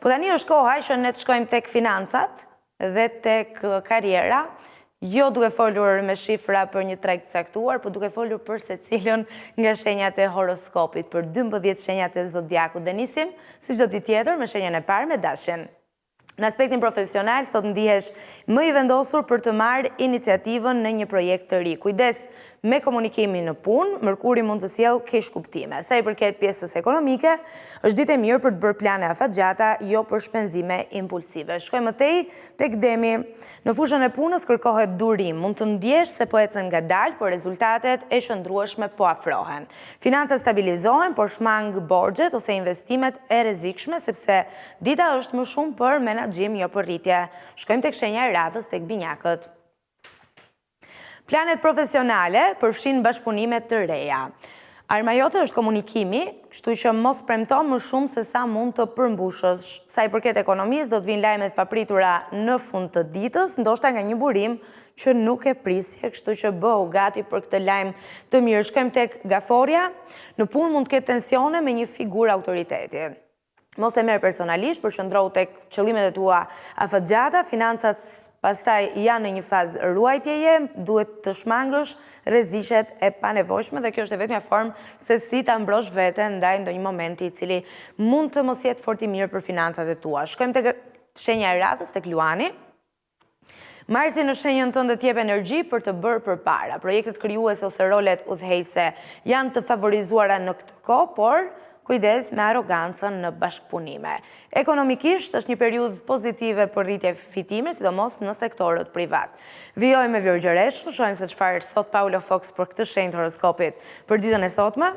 Po tani është koha që ne të shkojmë tek financat dhe tek karriera, jo duke folur me shifra për një treg të caktuar, por duke folur për secilën nga shenjat e horoskopit, për 12 shenjat e zodiakut. Dhe nisim, si çdo ditë tjetër, me shenjën e parë me dashin. Në aspektin profesional, sot ndihesh më i vendosur për të marrë iniciativën në një projekt të ri. Kujdes me komunikimin në punë, Mërkuri mund të sjellë keq kuptime. Sa i përket pjesës ekonomike, është ditë e mirë për të bërë plane afatgjata, jo për shpenzime impulsive. Shkojmë më tej tek Demi. Në fushën e punës kërkohet durim. Mund të ndjesh se po ecën ngadalë, por rezultatet e shndrueshme po afrohen. Financat stabilizohen, por shmang borxhet ose investimet e rrezikshme, sepse dita është më shumë për menaxhim, jo për rritje. Shkojmë tek shenja e radhës, tek binjakët. Planet profesionale përfshin bashkëpunimet të reja. Arma jote është komunikimi, kështu që mos premto më shumë se sa mund të përmbushësh. Sa i përket ekonomisë, do të vinë lajmet papritura në fund të ditës, ndoshta nga një burim që nuk e prisje, kështu që bëhu gati për këtë lajm të mirë. Shkojmë tek gaforja. Në punë mund të ketë tensione me një figurë autoriteti. Mos e merr personalisht, përqendrohu tek qëllimet e tua afatgjata, financat pastaj janë në një fazë ruajtjeje, duhet të shmangësh rreziqet e panevojshme dhe kjo është e vetmja formë se si ta mbrosh veten ndaj ndonjë momenti i cili mund të mos jetë fort i mirë për financat e tua. Shkojmë tek shenja e radhës, tek Luani. Marsi në shenjën tënde të jep energji për të bërë përpara. Projektet krijuese ose rolet udhëheqëse janë të favorizuara në këtë kohë, por kujdes me arogancën në bashkëpunime. Ekonomikisht është një periudhë pozitive për rritje fitime, sidomos në sektorët privat. Vijojmë me Vjergjëreshën, shohim se çfarë thot Paulo Fox për këtë shenjë të horoskopit për ditën e sotme.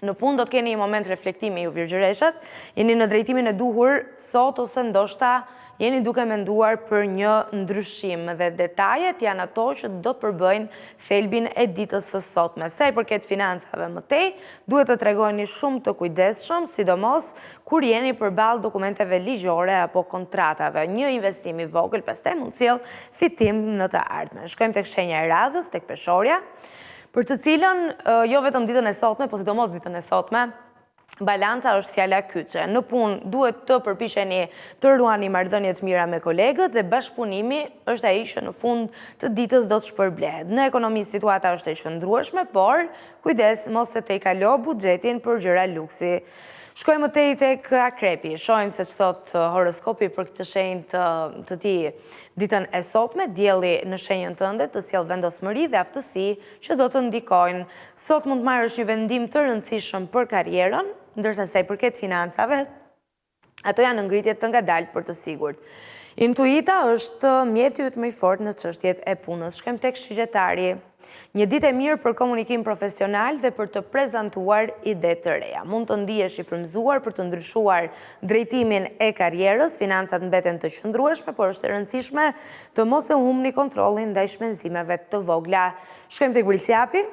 Në punë do të keni një moment reflektimi ju Vjergjëreshat, jeni në drejtimin e duhur sot ose ndoshta jeni duke menduar për një ndryshim dhe detajet janë ato që do të përbëjnë thelbin e ditës së sotme. Sa i përket financave më tej, duhet të tregoni shumë të kujdesshëm, sidomos kur jeni përballë dokumenteve ligjore apo kontratave. Një investim i vogël pastaj mund të sjellë fitim në të ardhmen. Shkojmë tek shenja e radhës, tek Peshorja, për të cilën jo vetëm ditën e sotme, por sidomos ditën e sotme, balanca është fjala kyçe. Në punë duhet të përpiqeni të ruani marrëdhënie të mira me kolegët dhe bashkëpunimi është ai që në fund të ditës do të shpërblehet. Në ekonomi situata është e qëndrueshme, por kujdes mos e tejkalo buxhetin për gjëra luksi. Shkojmë tej tek Akrepi. Shohim se ç'thot horoskopi për këtë shenjë të tij ditën e sotme. Dielli në shenjën tënde të sjell vendosmëri dhe aftësi që do të ndikojnë. Sot mund të marrësh një vendim të rëndësishëm për karrierën, ndërsa sa i përket financave, ato janë në ngritje të ngadalt për të sigurt. Intuita është mjeti yt më i fortë në çështjet e punës. Shkojmë tek Shigjetari. Një ditë e mirë për komunikim profesional dhe për të prezantuar ide të reja. Mund të ndihesh i frymëzuar për të ndryshuar drejtimin e karrierës, financat mbeten të qëndrueshme, por është e rëndësishme të mos e humbni kontrollin ndaj shpenzimeve të vogla. Shkojmë tek Briciapi.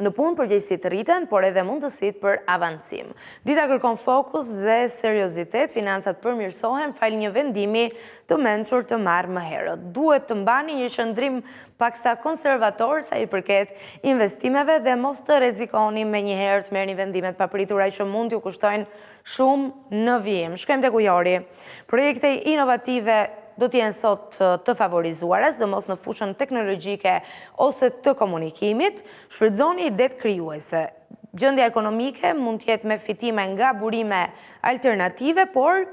Në punë përgjegjësitë rriten, por edhe mundësitë për avancim. Dita kërkon fokus dhe seriozitet, financat përmirësohen fal një vendimi të mençur të marrë më herët. Duhet të mbani një qëndrim paksa konservator sa i përket investimeve dhe mos të rrezikoni menjëherë të merrni vendime të papritura që mund t'ju kushtojnë shumë në vijim. Shkojmë tek Ujori. Projekte inovative do t'jenë sot të favorizuara, sidomos në fushën teknologjike ose të komunikimit. Shfrytëzoni idetë krijuese. Gjendja ekonomike mund të jetë me fitime nga burime alternative, por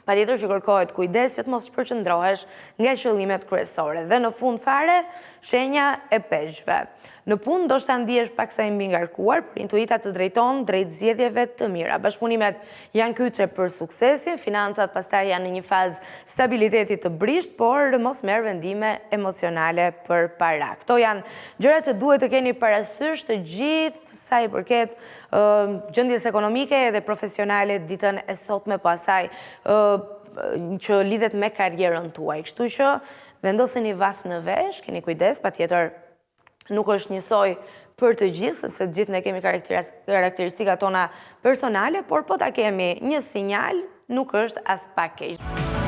patjetër që kërkohet kujdes që të mos shpërqendrohesh nga qëllimet kryesore. Dhe në fund fare, shenja e peshqve. Në punë do shta ndihesh paksa i mbi ngarkuar, por intuita të drejton drejt zgjedhjeve të mira. Bashkëpunimet janë kyçe për suksesin, financat pastaj janë në një fazë stabiliteti të brisht, por mos merr vendime emocionale për para. Këto janë gjërat që duhet të keni parasysh të gjithë sa i përket gjendjes ekonomike dhe profesionale ditën e sotme, po asaj që lidhet me karrierën tuaj. Kështu që vendoseni vath në vesh, keni kujdes, patjetër nuk është njësoj për të gjithë, sepse të gjithë ne kemi karakteristikat tona personale, por po ta kemi një sinjal, nuk është as pak keq.